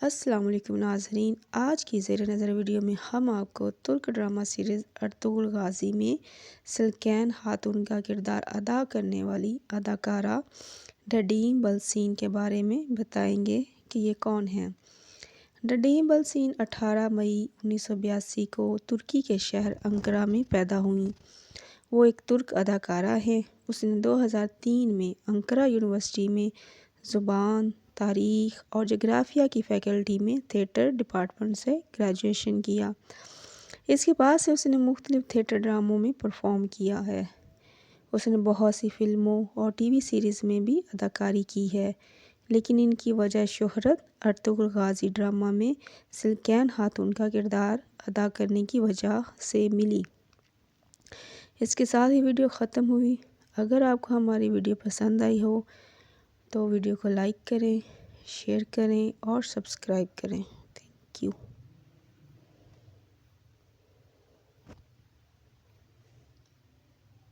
السلام علیکم ناظرین، آج کی زیر نظر ویڈیو میں ہم آپ کو ترک ڈرامہ سیریز ارطغرل غازی میں سلکین خاتون کا کردار ادا کرنے والی اداکارہ ڈڈیم بلسین کے بارے میں بتائیں گے کہ یہ کون ہیں۔ ڈڈیم بلسین 18 مئی 1982 کو ترکی کے شہر انقرہ میں پیدا ہوئیں۔ وہ ایک ترک اداکارہ ہیں۔ اس نے 2003 میں انقرہ یونیورسٹی میں زبان، تاریخ اور جغرافیہ کی فیکلٹی میں تھیٹر ڈپارٹمنٹ سے گریجویشن کیا۔ اس کے بعد سے اس نے مختلف تھیٹر ڈراموں میں پرفارم کیا ہے۔ اس نے بہت سی فلموں اور ٹی وی سیریز میں بھی اداکاری کی ہے، لیکن ان کی وجہ شہرت ارطغرل غازی ڈرامہ میں سلکین خاتون کا کردار ادا کرنے کی وجہ سے ملی۔ اس کے ساتھ ہی ویڈیو ختم ہوئی۔ اگر آپ کو ہماری ویڈیو پسند آئی ہو تو ویڈیو کو لائک کریں، شیئر کریں اور سبسکرائب کریں۔ Thank you.